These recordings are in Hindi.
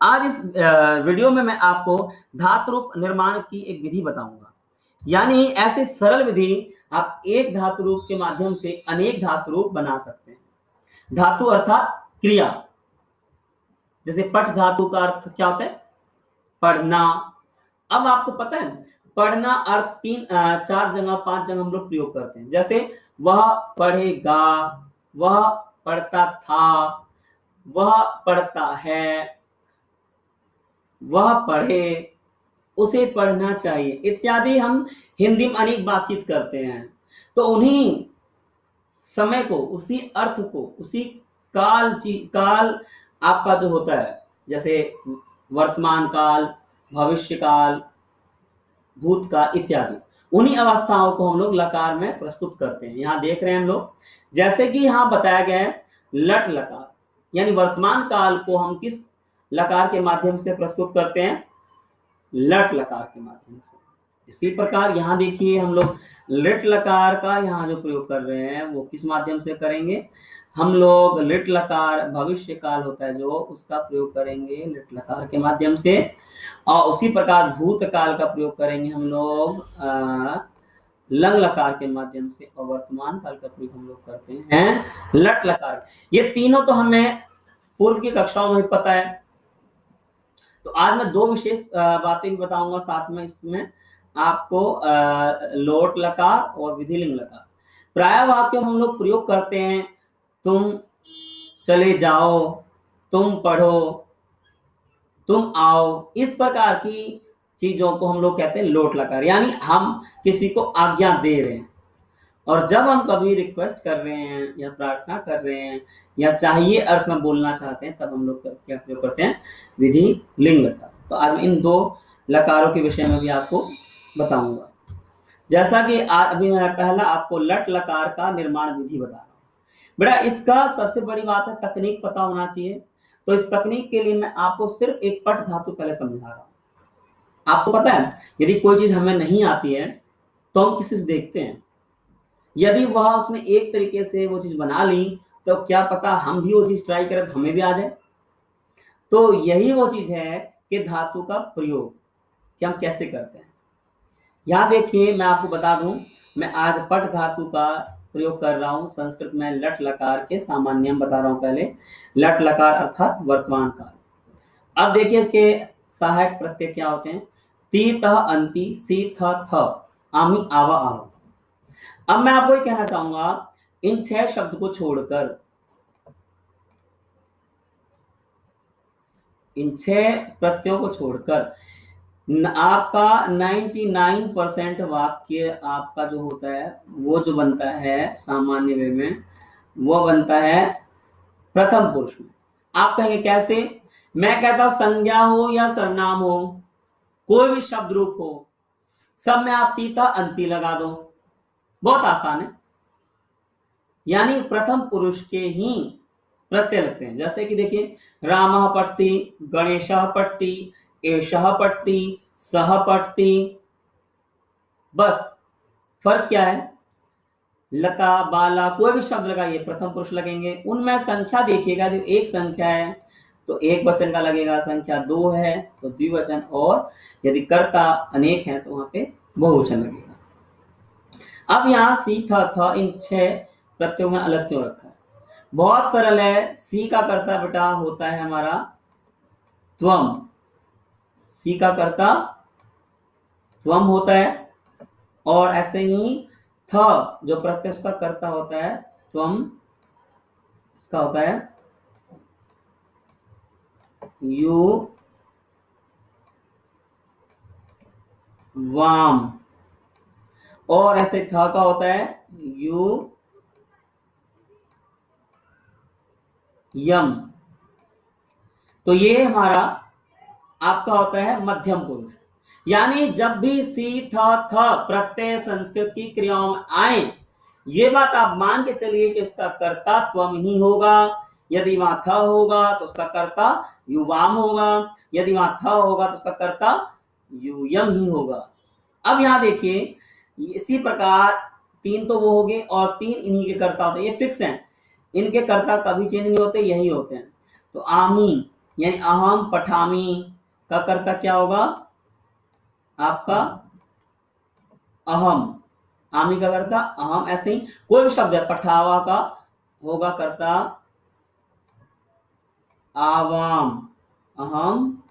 आज इस वीडियो में मैं आपको धातु रूप निर्माण की एक विधि बताऊंगा। यानी ऐसे सरल विधि आप एक धातु रूप के माध्यम से अनेक धातु रूप बना सकते हैं। धातु अर्थात क्रिया। जैसे पठ धातु का अर्थ क्या होता है? पढ़ना। अब आपको पता है पढ़ना अर्थ चार जगह पांच जगह हम लोग प्रयोग करते हैं। जैसे वह पढ़ेगा, वह पढ़ता था, वह पढ़ता है, वह पढ़े, उसे पढ़ना चाहिए इत्यादि हम हिंदी में अनेक बातचीत करते हैं। तो उन्हीं समय को, उसी अर्थ को, उसी काल आपका जो होता है, जैसे वर्तमान काल, भविष्य काल, भूतकाल इत्यादि, उन्हीं अवस्थाओं को हम लोग लकार में प्रस्तुत करते हैं। यहाँ देख रहे हैं हम लोग, जैसे कि यहाँ बताया गया है लट लकार, यानी वर्तमान काल को हम किस लकार के माध्यम से प्रस्तुत करते हैं? लट लकार के माध्यम से। इसी प्रकार यहाँ देखिए हम लोग लिट लकार का यहाँ जो प्रयोग कर रहे हैं वो किस माध्यम से करेंगे? हम लोग लिट लकार भविष्य काल होता है जो, उसका प्रयोग करेंगे लिट लकार के माध्यम से। और उसी प्रकार भूतकाल का प्रयोग करेंगे हम लोग लंग लकार के माध्यम से। और वर्तमान काल का प्रयोग हम लोग करते हैं लट लकार। ये तीनों तो हमें पूर्व की कक्षाओं में पता है। तो आज मैं दो विशेष बातें भी बताऊंगा साथ में। इसमें आपको लोट लकार और विधिलिंग लकार। प्राय वाक्य हम लोग प्रयोग करते हैं तुम चले जाओ, तुम पढ़ो, तुम आओ, इस प्रकार की चीजों को हम लोग कहते हैं लोट लकार, यानी हम किसी को आज्ञा दे रहे हैं। और जब हम कभी रिक्वेस्ट कर रहे हैं या प्रार्थना कर रहे हैं या चाहिए अर्थ में बोलना चाहते हैं, तब हम लोग क्या प्रयोग करते हैं? विधि लिंग लकार। तो आज मैं इन दो लकारों के विषय में भी आपको बताऊंगा। जैसा कि अभी मैं पहला आपको लट लकार का निर्माण विधि बता रहा हूँ। बेटा इसका सबसे बड़ी बात है तकनीक पता होना चाहिए। तो इस तकनीक के लिए मैं आपको सिर्फ एक पट धातु पहले समझा रहा हूँ। आपको पता है यदि कोई चीज हमें नहीं आती है तो हम किसी से देखते हैं। यदि वह उसने एक तरीके से वो चीज बना ली तो क्या पता हम भी वो चीज ट्राई करें तो हमें भी आ जाए। तो यही वो चीज है कि धातु का प्रयोग कि हम कैसे करते हैं। यहाँ देखिए मैं आपको बता दूं, मैं आज पट धातु का प्रयोग कर रहा हूँ। संस्कृत में लट लकार के सामान्य नियम बता रहा हूँ। पहले लट लकार अर्थात वर्तमान काल। अब देखिए इसके सहायक प्रत्यय क्या होते हैं? ती तह अंति, सी थ थ, आमी आवा आव। अब मैं आपको ये कहना चाहूंगा इन 6 शब्द को छोड़कर, इन 6 प्रत्ययों को छोड़कर आपका 99% वाक्य आपका जो होता है वो जो बनता है सामान्य वे में, वो बनता है प्रथम पुरुष में। आप कहेंगे कैसे? मैं कहता हूं संज्ञा हो या सर्वनाम हो, कोई भी शब्द रूप हो, सब में आप तीता अंति लगा दो। बहुत आसान है। यानी प्रथम पुरुष के ही प्रत्यय लगते हैं। जैसे कि देखिए रामः पठति, गणेशः पठति, एषः पठति, सह पठति। बस फर्क क्या है? लता बाला कोई भी शब्द लगाइए प्रथम पुरुष लगेंगे। उनमें संख्या देखिएगा, जो एक संख्या है तो एक वचन का लगेगा, संख्या 2 है तो द्विवचन, और यदि कर्ता अनेक है तो वहां पे बहुवचन लगेगा। अब यहाँ सी था इन 6 प्रत्ययों में अलग क्यों रखा है? बहुत सरल है। सी का कर्ता बेटा होता है हमारा त्वम। सी का कर्ता त्वम होता है। और ऐसे ही थ जो प्रत्यय उसका कर्ता होता है त्वम, इसका होता है यू वाम। और ऐसे थ का होता है यू यम। तो ये हमारा आपका होता है मध्यम पुरुष। यानी जब भी सी थ प्रत्यय संस्कृत की क्रियाओं में आए, ये बात आप मान के चलिए कि उसका कर्ता त्वम ही होगा। यदि वहां थ होगा तो उसका कर्ता युवाम होगा, यदि वहां थ होगा तो उसका कर्ता युयम ही होगा। अब यहां देखिए इसी प्रकार 3 तो वो हो गए और 3 इन्हीं के कर्ता होते हैं। ये फिक्स हैं, इनके कर्ता कभी चेंज नहीं होते, यही होते हैं। तो आमी यानी अहम पठामी का कर्ता क्या होगा आपका अहम, आमी का कर्ता अहम। ऐसे ही कोई भी शब्द है, पठावा का होगा कर्ता आवाम, अहम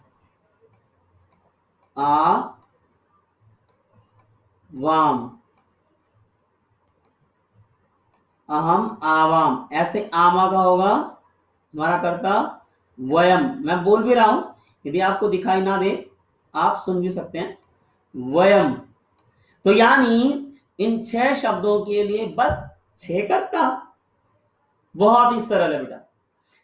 वाम, अहम आवाम। ऐसे आमा का होगा हमारा कर्ता वयम। मैं बोल भी रहा हूं, यदि आपको दिखाई ना दे आप सुन भी सकते हैं, वयम। तो यानी इन 6 शब्दों के लिए बस 6 कर्ता। बहुत ही सरल है बेटा।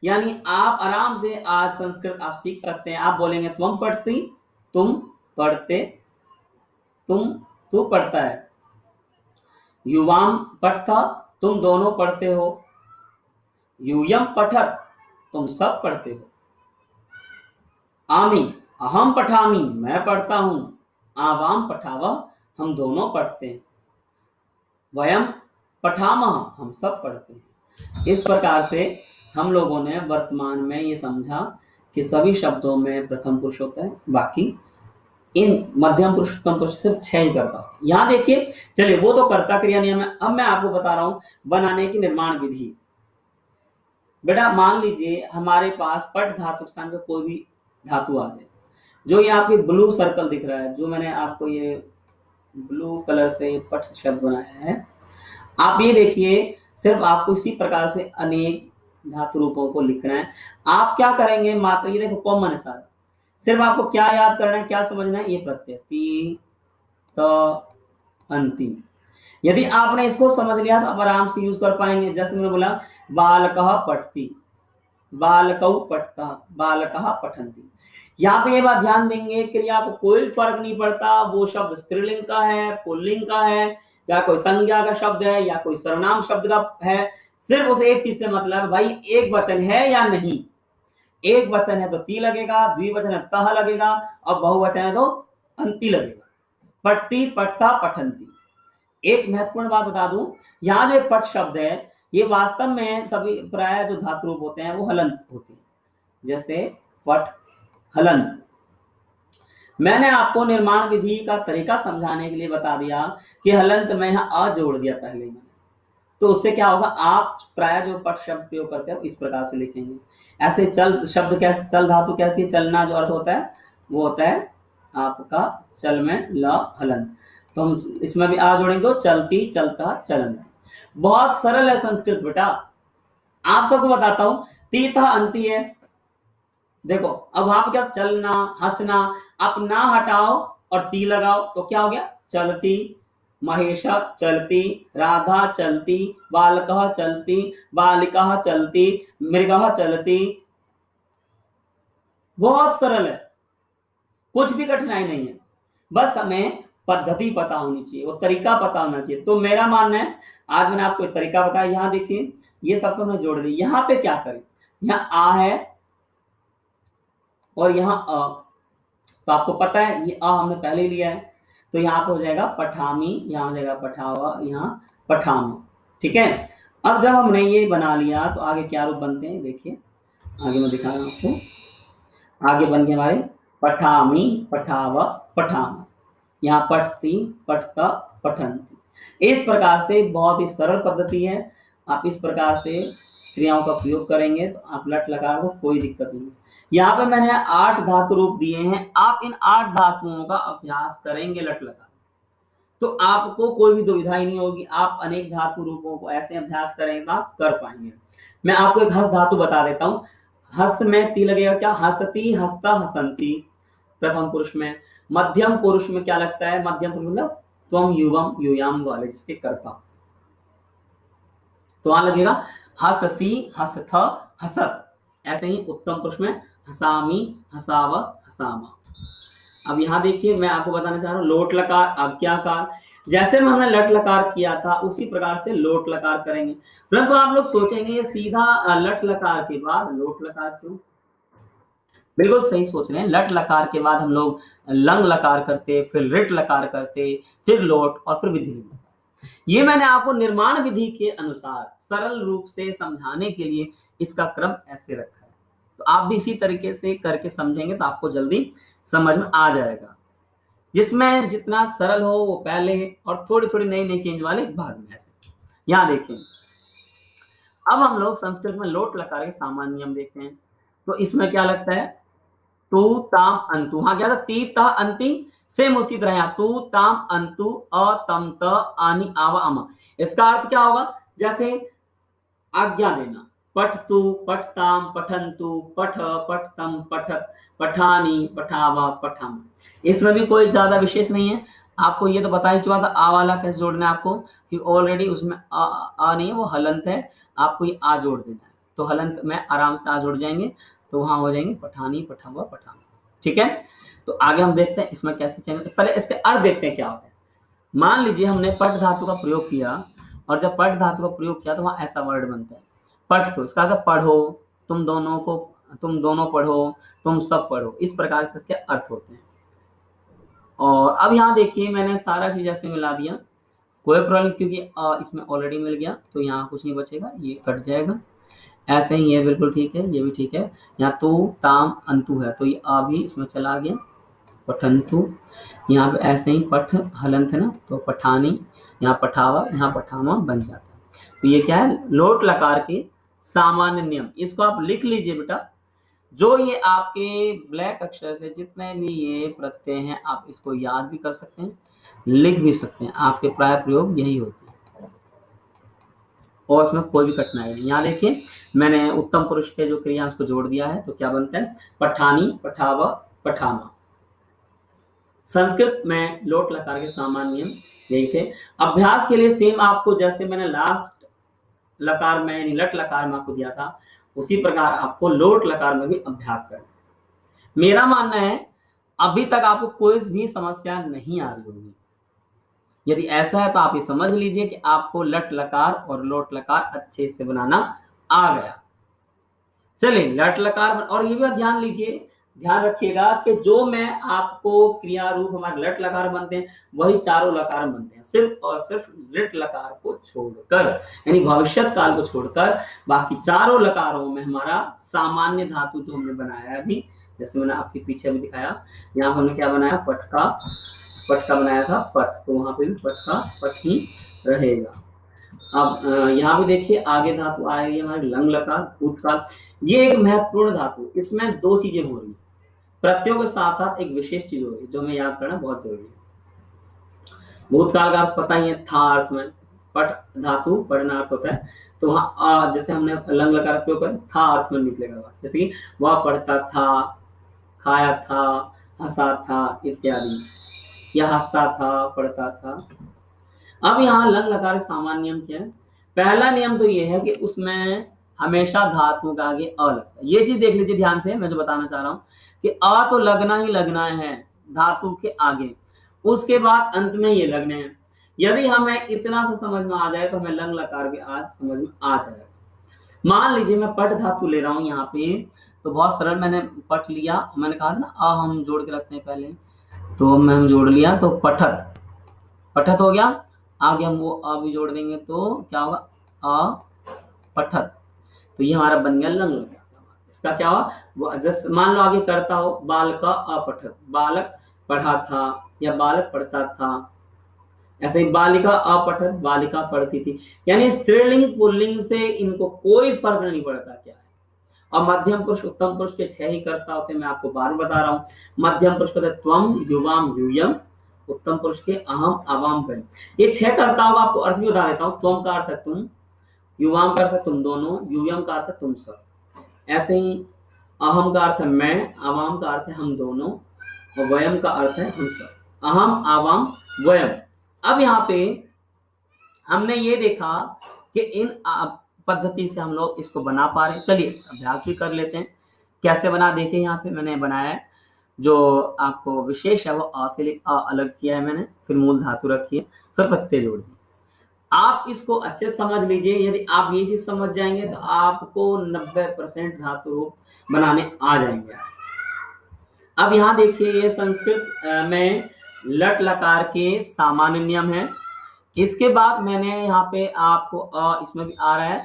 यानी आप आराम से आज संस्कृत आप सीख सकते हैं। आप बोलेंगे तुम पढ़ती, तुम पढ़ते, तुम तू पढ़ता है, युवाम पठता, तुम दोनों पढ़ते हो, यूयम पठत, तुम सब पढ़ते हो, आमी अहम पठामी, मैं पढ़ता हूं, आवाम पठावा, हम दोनों पढ़ते हैं, वयम पठामह, हम सब पढ़ते हैं। इस प्रकार से हम लोगों ने वर्तमान में ये समझा कि सभी शब्दों में प्रथम पुरुष होता है, बाकी इन मध्यम पुरुष उत्तम पुरुष सिर्फ 6 ही करता है। यहां देखिए, चलिए वो तो कर्ता क्रिया नियम है। अब मैं आपको बता रहा हूं बनाने की निर्माण विधि। बेटा मान लीजिए हमारे पास पट धातु स्थान पे कोई भी धातु आ जाए, जो ये आपके ब्लू सर्कल दिख रहा है, जो मैंने आपको ये ब्लू कलर से पट शब्द बनाया है, आप ये देखिए सिर्फ आपको इसी प्रकार से अनेक धातु रूपों को लिखना है। आप क्या करेंगे, मात्र ये देखो कॉमन है सारा, सिर्फ आपको क्या याद करना है, क्या समझना है, ये प्रत्यय ती त अंतिम। यदि आपने इसको समझ लिया तो आप आराम से यूज कर पाएंगे। जैसे मैंने बोला बालकः पठति, बालकौ पठता, बालकः पठन्ति। यहाँ पे ये बात ध्यान देंगे, क्रिया को कोई फर्क नहीं पड़ता वो शब्द स्त्रीलिंग का है, पुल्लिंग का है, या कोई संज्ञा का शब्द है, या कोई सर्वनाम शब्द का है। सिर्फ उसे एक चीज से मतलब है, भाई एक वचन है या नहीं। एक वचन है तो ती लगेगा, द्विवचन है तह लगेगा, और बहुवचन है तो अंति लगेगा। पठती, पठता, पठन्ति। एक महत्वपूर्ण बात बता दूं, यहाँ जो पट शब्द है ये वास्तव में सभी प्राय जो धातु रूप होते हैं वो हलंत होते हैं। जैसे पट हलंत। मैंने आपको निर्माण विधि का तरीका समझाने के लिए बता दिया कि हलंत में यहाँ अ जोड़ दिया पहले मैंने, तो उससे क्या होगा, आप प्राय जो पट शब्द प्रयोग करते हो इस प्रकार से लिखेंगे। ऐसे चल शब्द कैसे, चल धातु कैसी, चलना जो अर्थ होता है वो होता है आपका चल में ल हलंत। तो हम इसमें भी आ जोड़ेंगे तो चलती, चलता, चलन। बहुत सरल है संस्कृत बेटा। आप सबको बताता हूं, तीता अंति है। देखो अब वहां पे क्या, चलना, हंसना, आप ना हटाओ और ती लगाओ तो क्या हो गया, चलती, महेशा चलती, राधा चलती, बालकः चलती, बालिका चलती, मृगः चलती। बहुत सरल है, कुछ भी कठिनाई नहीं है, बस हमें पद्धति पता होनी चाहिए, वो तरीका पता होना चाहिए। तो मेरा मानना है, आज मैंने आपको एक तरीका बताया। यहाँ देखिए ये सब तो मैं जोड़ दी। यहाँ पे क्या करें, यहाँ आ है और यहाँ अ, तो आपको पता है ये अ हमने पहले लिया है, तो यहाँ पे हो जाएगा पठामी, यहाँ हो जाएगा पठावा, यहाँ पठाम। ठीक है, अब जब हमने ये बना लिया तो आगे क्या रूप बनते हैं देखिए, आगे मैं दिखा रहा हूँ आपको। आगे बन गए हमारे पठामी, पठावा, पठाम। यहाँ पठती, पठता, पठन्ति। इस प्रकार से बहुत ही सरल पद्धति है। आप इस प्रकार से क्रियाओं का प्रयोग करेंगे तो आप लट लकार को कोई दिक्कत नहीं। यहाँ पे मैंने 8 धातु रूप दिए हैं, आप इन 8 धातुओं का अभ्यास करेंगे लट लकार, तो आपको कोई भी दुविधा ही नहीं होगी। आप अनेक धातु रूपों को ऐसे अभ्यास करेंगे तो आप कर पाएंगे। मैं आपको एक हस धातु बता देता हूँ। हस में ती लगेगा क्या, हसती, हसता, हसंती प्रथम पुरुष में। मध्यम पुरुष में क्या लगता है, मध्यम पुरुष मतलब त्वम, युवम, युयाम वाले जिसके कर्ता, तो वहां लगेगा हससी, हसथ, हसत। ऐसे ही उत्तम पुरुष में हसामी, हसाव, हसामा। अब यहाँ देखिए मैं आपको बताना चाह रहा हूँ लोट लकार, आज्ञाकार। जैसे हमने लट लकार किया था उसी प्रकार से लोट लकार करेंगे। परंतु आप लोग सोचेंगे ये सीधा लट लकार के बाद लोट लकार क्यों? बिल्कुल सही सोच रहे हैं, लट लकार के बाद हम लोग लंग लकार करते, फिर रिट लकार करते, फिर लोट और फिर विधि। ये मैंने आपको निर्माण विधि के अनुसार सरल रूप से समझाने के लिए इसका क्रम ऐसे रखा है। तो आप भी इसी तरीके से करके समझेंगे तो आपको जल्दी समझ में आ जाएगा। जिसमें जितना सरल हो वो पहले और थोड़ी-थोड़ी नई-नई चेंज वाले बाद में ऐसे। यहाँ देखें, अब हम लोग संस्कृत में लोट लकार के सामान्य नियम देखते हैं। तो इसमें क्या लगता है? तू, ताम, अंतु। हाँ, क्या था? ती, तः, अंति सेम उसी तरह यहाँ तू, ताम, अंतु, अ, तम, त, आनि, आवा, अम। इसका अर्थ क्या होगा? जैसे आज्ञा देना। पठतु, पठताम, पठन्तु, पठ, पठतम, पठत, पठानि, पठावा, पठाम। इसमें भी कोई ज़्यादा विशेष नहीं है। आपको ये तो बता ही चुका था आ वाला कैसे जोड़ना है आपको, कि ऑलरेडी उसमें नहीं है, वो हलंत है। आपको ये आ जोड़ देना है। तो हलंत में आराम से आ जुड़ जाएँगे, तो वहाँ हो जाएँगे पठानी, पठावा, पठामा। ठीक है? तो आगे हम देखते हैं इसमें कैसे चेंज। पहले इसके अर्थ देखते हैं क्या होता है। मान लीजिए हमने पठ धातु का प्रयोग किया, और जब पठ धातु का प्रयोग किया तो वहाँ ऐसा वर्ड बनता है। पठ, तो इसका अर्थ पढ़ो, तुम दोनों पढ़ो, तुम सब पढ़ो। इस प्रकार से इसके अर्थ होते हैं। और अब यहाँ देखिए मैंने सारा चीज़ ऐसे मिला दिया, कोई प्रॉब्लम, क्योंकि इसमें ऑलरेडी मिल गया तो यहाँ कुछ नहीं बचेगा, ये कट जाएगा। ऐसे ही ये बिल्कुल ठीक है, ये भी ठीक है। यहाँ तू, ताम, अंतु है तो ये आ भी इसमें चला गया, पठंतु। यहाँ पे ऐसे ही पठ हलंत है ना, तो पठानी, यहाँ पठावा, यहाँ पठामा बन जाता है। तो ये क्या है? लोट लकार के सामान्य नियम। इसको आप लिख लीजिए बेटा। जो ये आपके ब्लैक अक्षर से जितने भी ये प्रत्यय हैं, आप इसको याद भी कर सकते हैं, लिख भी सकते हैं। आपके प्राय प्रयोग यही होते हैं और इसमें कोई भी कठिनाई नहीं। यहाँ देखिए मैंने उत्तम पुरुष के जो क्रिया उसको जोड़ दिया है, तो क्या बनता है? पठानी, पठावा, पठामा। संस्कृत में लोट लकार के सामान्य नियम यही थे। अभ्यास के लिए सेम आपको जैसे मैंने लास्ट लकार में यानी लट लकार में आपको दिया था, उसी प्रकार आपको लोट लकार में भी अभ्यास करना है। मेरा मानना है अभी तक आपको कोई भी समस्या नहीं आ रही होगी। यदि ऐसा है तो आप ये समझ लीजिए कि आपको लट लकार और लोट लकार अच्छे से बनाना आ गया। चलिए लट लकार और ये भी ध्यान लीजिए, ध्यान रखिएगा कि जो मैं आपको क्रिया रूप हमारे लट लकार बनते हैं वही चारों लकार बनते हैं, सिर्फ और सिर्फ लट लकार को छोड़कर, यानी भविष्यत काल को छोड़कर बाकी चारों लकारों में हमारा सामान्य धातु जो हमने बनाया है अभी, जैसे मैंने आपके पीछे भी दिखाया, यहाँ हमने क्या बनाया? पट का बनाया था पट, तो वहां पे भी पट का पट ही रहेगा। अब यहाँ भी देखिए आगे धातु आएगी हमारी लंग लकार, भूतकाल। ये एक महत्वपूर्ण धातु, इसमें दो चीजें हो रही है, प्रत्ययों के साथ साथ एक विशेष चीज हो रही है जो हमें याद करना बहुत जरूरी है। भूतकाल का अर्थ पता ही है, था अर्थ में, पट धातु पढ़ना अर्थ होता है, तो वहाँ जैसे हमने लंग लकार प्रयोग कर था अर्थ में निकलेगा, जैसे कि वह पढ़ता था, खाया था, हंसा था इत्यादि, या हंसता था, पढ़ता था। अब यहाँ लंग लकार सामान्य नियम क्या है? पहला नियम तो ये है कि उसमें हमेशा धातु का आगे अ लगता है। ये चीज देख लीजिए ध्यान से, मैं जो बताना चाह रहा हूँ कि अ तो लगना ही लगना है धातु के आगे, उसके बाद अंत में ये लगने हैं। यदि हमें इतना सा समझ में आ जाए तो हमें लंग लकार भी आज समझ में आ जाएगा। मान लीजिए मैं पट धातु ले रहा हूँ यहाँ पे, तो बहुत सरल, मैंने पट लिया, मैंने कहा था ना अ हम जोड़ के रखते हैं पहले, तो हम जोड़ लिया तो पठत, पठत हो गया। आगे हम वो अ भी जोड़ देंगे तो क्या होगा? अ पठत। तो ये हमारा बन गया लंग लकार। इसका क्या हुआ? वो जैसे मान लो आगे करता हो, बाल का अपठत, बालक पढ़ा था या बालक पढ़ता था। ऐसे ही बालिका अपठत, बालिका पढ़ती थी। यानी स्त्रीलिंग पुल्लिंग से इनको कोई फर्क नहीं पड़ता क्या है। और मध्यम पुरुष उत्तम पुरुष के 6 ही कर्ता होते हैं, मैं आपको बार बता रहा हूँ। मध्यम पुरुष कहते त्वम, युवाम, यूयम, उत्तम पुरुष के अहम, अवाम, वयम। ये 6 कर्ताओं का आपको अर्थ भी बता देता हूँ। त्वम का अर्थ है तुम, युवाम का अर्थ है तुम दोनों, यूयम का अर्थ है तुम सब। ऐसे ही अहम का अर्थ है मैं, अवाम का अर्थ है हम दोनों, और वयम का अर्थ है हम सब। अहम, आवाम, वयम। अब यहाँ पे हमने ये देखा कि इन पद्धति से हम लोग इसको बना पा रहे हैं। चलिए अभ्यास भी कर लेते हैं कैसे बना। देखिए यहाँ पे मैंने बनाया है, जो आपको विशेष है वो अ से अलग किया है मैंने, फिर मूल धातु रखी है, फिर प्रत्यय जोड़ दिए। आप इसको अच्छे से समझ लीजिए। यदि आप ये चीज समझ जाएंगे तो आपको 90% धातु रूप बनाने आ जाएंगे। अब यहाँ देखिए ये संस्कृत में लट लकार के सामान्य नियम है। इसके बाद मैंने यहाँ पे आपको इसमें भी आ रहा है,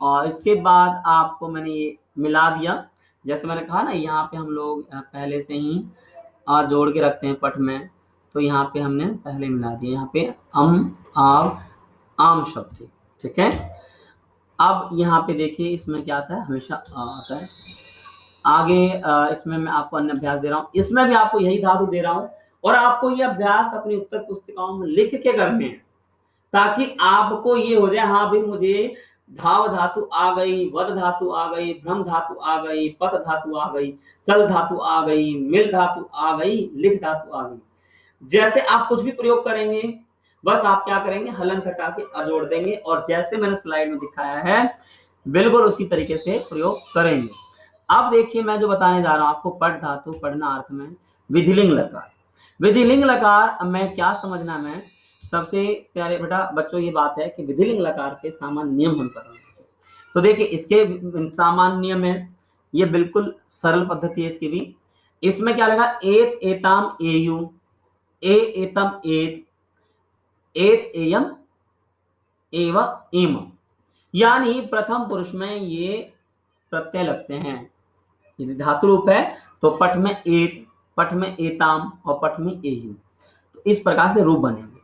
और इसके बाद आपको मैंने ये मिला दिया। जैसे मैंने कहा ना, यहाँ पे हम लोग पहले से ही आ जोड़ के रखते हैं पठ में, तो यहाँ पे हमने पहले मिला दिया, यहाँ पे आव आम शब्द थे, ठीक है। अब यहाँ पे देखिए इसमें क्या आता है, हमेशा आता है। आगे इसमें मैं आपको अन्य अभ्यास दे रहा हूँ, इसमें भी आपको यही धातु दे रहा हूँ, और आपको ये अभ्यास अपनी उत्तर पुस्तिकाओं में लिख के करने हैं, ताकि आपको ये हो जाए, हाँ भाई मुझे धाव धातु आ गई, वद धातु आ गई, भ्रम धातु आ गई, पत धातु आ गई, चल धातु आ गई, मिल धातु आ गई, लिख धातु आ गई। जैसे आप कुछ भी प्रयोग करेंगे, बस आप क्या करेंगे, हलन घटा के अजोड़ देंगे, और जैसे मैंने स्लाइड में दिखाया है बिल्कुल उसी तरीके से प्रयोग करेंगे। अब देखिए मैं जो बताने जा रहा हूं आपको, पठ धातु पढ़ना अर्थ में विधिलिंग लकार। विधिलिंग लकार में क्या समझना है, सबसे प्यारे बेटा बच्चों ये बात है कि विधिलिंग लकार के सामान्य नियम हम कर रहे हैं। तो देखिए इसके सामान्य नियम है, ये बिल्कुल सरल पद्धति है इसकी भी। इसमें क्या लगा, एत एताम एयु, ए एतम एत, एत एयम एव एम, यानी प्रथम पुरुष में ये प्रत्यय लगते हैं। यदि धातु रूप है तो पठ में एत, पठ में एताम और पठ में एयु, तो इस प्रकार से रूप बनेंगे।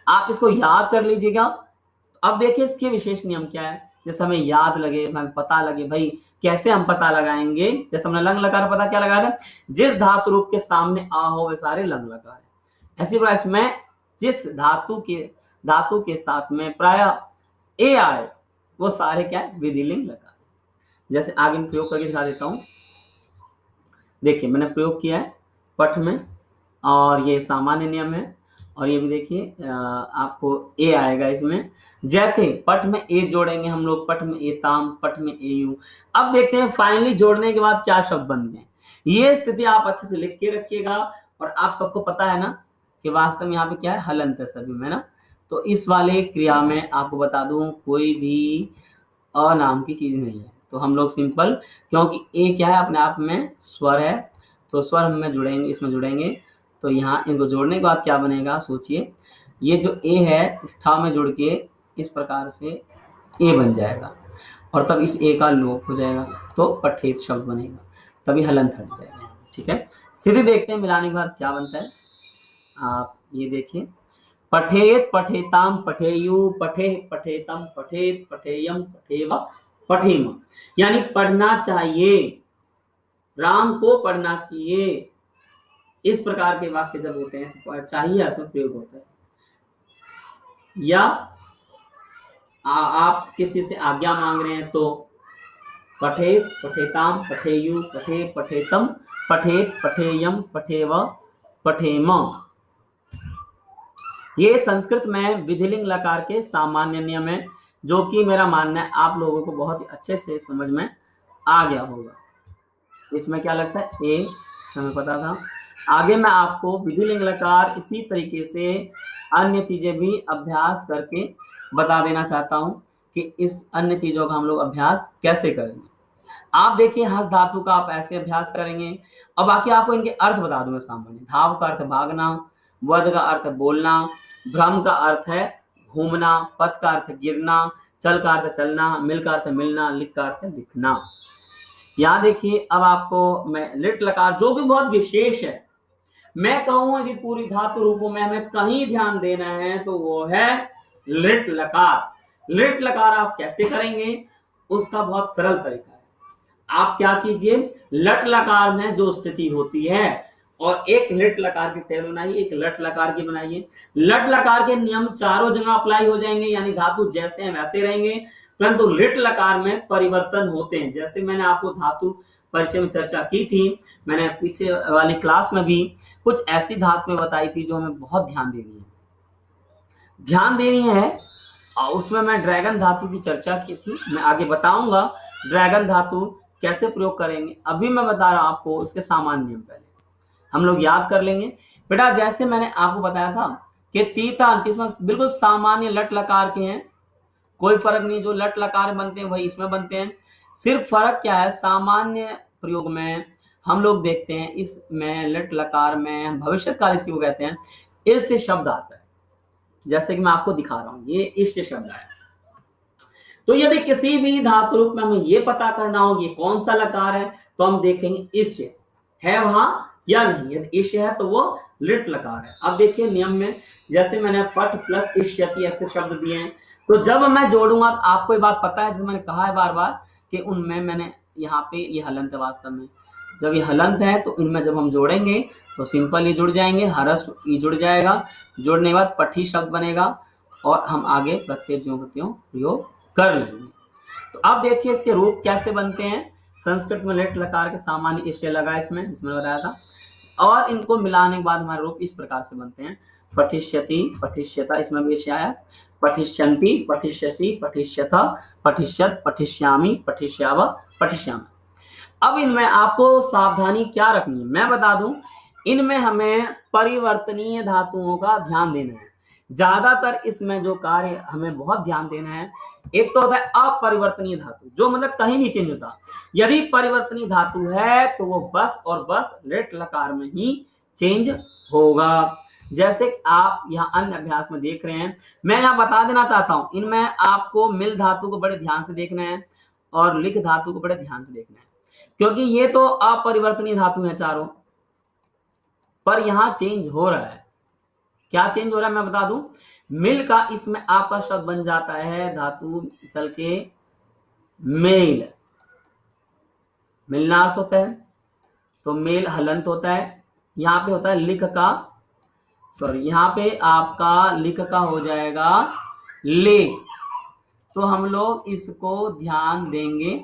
आप इसको याद कर लीजिएगा। अब देखिए इसके विशेष नियम क्या है, जैसे हमें याद लगे, हमें पता लगे, भाई कैसे हम पता लगाएंगे, जैसे हमने लंग लकार पता क्या लगाया था, जिस धातु रूप के सामने आ हो वे सारे लंग लकार है। ऐसी बात इसमें जिस धातु के साथ में प्राय ए आए वो सारे क्या है, विधिलिंग लकार। जैसे आगे मैं प्रयोग करके दिखा देता हूं। देखिए मैंने प्रयोग किया है पठ में, और ये सामान्य नियम है, और ये भी देखिए आपको ए आएगा इसमें। जैसे पठ में ए जोड़ेंगे हम लोग, पठ में एताम, पठ में एयू। अब देखते हैं फाइनली जोड़ने के बाद क्या शब्द बनते हैं। ये स्थिति आप अच्छे से लिख के रखिएगा, और आप सबको पता है ना कि वास्तव में यहाँ पे क्या है, हलंत है सभी में ना। तो इस वाले क्रिया में आपको बता दूं कोई भी अ नाम की चीज नहीं है, तो हम लोग सिंपल, क्योंकि ए क्या है अपने आप में स्वर है, तो स्वर हमें जुड़ेंगे, इसमें जुड़ेंगे, तो यहाँ इनको जोड़ने के बाद क्या बनेगा, सोचिए, ये जो ए है इस ठा में जुड़ के इस प्रकार से ए बन जाएगा, और तब इस ए का लोप हो जाएगा, तो पठेत शब्द बनेगा, तभी हलंत हट जाएगा। ठीक है, स्थिति देखते हैं मिलाने के बाद क्या बनता है। आप ये देखिए, पठेत पठेताम पठेयु, पठे पठेतम पठेत पठेयम पठेव पठेम, यानी पढ़ना चाहिए, राम को पढ़ना चाहिए। इस प्रकार के वाक्य जब होते हैं तो चाहिए अर्थ में प्रयोग होता है। या आप किसी से आज्ञा मांग रहे हैं तो पठेत पठेताम पठेयु, पठे पठेतम पठेत पठेयम पठेव पठेम। ये संस्कृत में विधिलिंग लकार के सामान्य नियम है, जो कि मेरा मानना है आप लोगों को बहुत ही अच्छे से समझ में आ गया होगा। इसमें क्या लगता है, ए हमें पता था। आगे मैं आपको विधिलिंग लकार इसी तरीके से अन्य चीजें भी अभ्यास करके बता देना चाहता हूं कि इस अन्य चीजों का हम लोग अभ्यास कैसे करेंगे। आप देखिए हंस धातु का आप ऐसे अभ्यास करेंगे, और बाकी आपको इनके अर्थ बता दूंगा सामान्य। धाव का अर्थ भागना, वध का अर्थ बोलना, भ्रम का अर्थ है घूमना, पथ का अर्थ गिरना, चल का अर्थ चलना, मिल का अर्थ मिलना, लिख का अर्थ लिखना। यहाँ देखिए अब आपको मैं लिट लकार जो कि बहुत विशेष है, मैं कहूँ यदि पूरी धातु रूपों में हमें कहीं ध्यान देना है तो वो है लिट लकार। लिट लकार आप कैसे करेंगे, उसका बहुत सरल तरीका है। आप क्या कीजिए, लट लकार में जो स्थिति होती है, और एक लिट लकार की टेबल बनाइए, एक लट लकार की बनाइए। लट लकार के नियम चारों जगह अप्लाई हो जाएंगे, यानी धातु जैसे हैं वैसे रहेंगे, परंतु लिट लकार में परिवर्तन होते हैं। जैसे मैंने आपको धातु परिचय में चर्चा की थी, मैंने पीछे वाली क्लास में भी कुछ ऐसी धातुएं बताई थी जो हमें बहुत ध्यान देनी है, और उसमें मैं ड्रैगन धातु की चर्चा की थी। मैं आगे बताऊंगा ड्रैगन धातु कैसे प्रयोग करेंगे। अभी मैं बता रहा हूं आपको इसके सामान्य नियम, पहले हम लोग याद कर लेंगे। बेटा जैसे मैंने आपको बताया था कि तीता अंतिम बिल्कुल सामान्य लट लकार के हैं, कोई फर्क नहीं, जो लट लकार बनते हैं वही इसमें बनते हैं। सिर्फ फर्क क्या है, सामान्य प्रयोग में हम लोग देखते हैं इसमें लट लकार में भविष्यकाल इसी को कहते हैं, इस शब्द आता है। जैसे कि मैं आपको दिखा रहा हूं, ये इष्ट शब्द आया, तो यदि किसी भी धातु रूप में हमें ये पता करना हो ये कौन सा लकार है, तो हम देखेंगे इष्य है वहां या नहीं। यदि इष्य है तो वो लिट लकार है। अब देखिए नियम में, जैसे मैंने पठ प्लस इष्यति ऐसे शब्द दिए हैं, तो जब मैं जोड़ूंगा, तो आपको ये बात पता है, जैसे मैंने कहा है बार बार कि उनमें मैंने यहाँ पे ये हलंत है वास्तव में, जब ये हलंत है तो इनमें जब हम जोड़ेंगे तो सिंपल ये जुड़ जाएंगे, हरस ये जुड़ जाएगा, जोड़ने के बाद पठी शब्द बनेगा और हम आगे प्रत्यय ज्यों के त्यों प्रयोग कर लेंगे। तो अब देखिए इसके रूप कैसे बनते हैं। संस्कृत में लिट लकार के सामान्य इष्य लगा इसमें, जिसमें बताया था, और इनको मिलाने के बाद हमारे रूप इस प्रकार से बनते हैं। पठिष्यति, पठिष्यता, इसमें भी इष्य आया, पठिष्यन्ति, पठिष्यसि, पठिष्यथ, पठिष्यत, पठिष्यामि, पठिष्याव, पठिष्यामि। अब इनमें आपको सावधानी क्या रखनी है मैं बता दूं, इनमें हमें परिवर्तनीय धातुओं का ध्यान देना है। ज्यादातर इसमें जो कार्य हमें बहुत ध्यान देना है, एक तो होता है अपरिवर्तनीय धातु, जो मतलब कहीं नहीं चेंज होता। यदि परिवर्तनीय धातु है तो वो बस और बस लिट लकार में ही चेंज होगा। जैसे आप यहाँ अन्य अभ्यास में देख रहे हैं, मैं यहाँ बता देना चाहता हूं, इनमें आपको मिल धातु को बड़े ध्यान से देखना है और लिख धातु को बड़े ध्यान से देखना है, क्योंकि ये तो अपरिवर्तनीय धातु है चारों, पर यहां चेंज हो रहा है। क्या चेंज हो रहा है मैं बता दूं, मिल का इसमें आपका शब्द बन जाता है धातु चल के मेल, मिलनार्थ होता है तो मेल हलंत होता है। यहां पे होता है लिख का, सॉरी यहां पे आपका लिख का हो जाएगा ले, तो हम लोग इसको ध्यान देंगे।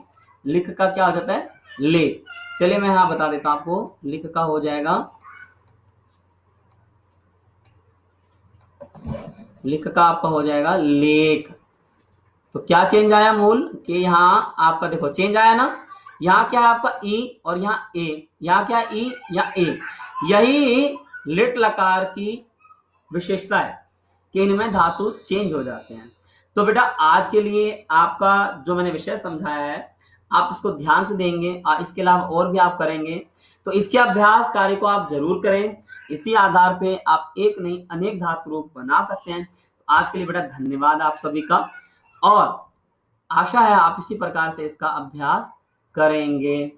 लिख का क्या हो जाता है ले, चलिए मैं यहां बता देता हूं आपको, लिख का हो जाएगा, लिख का आपका हो जाएगा लेख। तो क्या चेंज आया मूल कि यहाँ आपका देखो चेंज आया ना, यहाँ क्या है आपका ई और यहाँ ए, यहाँ क्या है ई या ए। यही लिट लकार की विशेषता है कि इनमें धातु चेंज हो जाते हैं। तो बेटा आज के लिए आपका जो मैंने विषय समझाया है आप इसको ध्यान से देंगे, इसके अलावा और भी आप करेंगे, तो इसके अभ्यास कार्य को आप जरूर करें। इसी आधार पे आप एक नहीं अनेक धातु रूप बना सकते हैं। आज के लिए बेटा धन्यवाद आप सभी का, और आशा है आप इसी प्रकार से इसका अभ्यास करेंगे।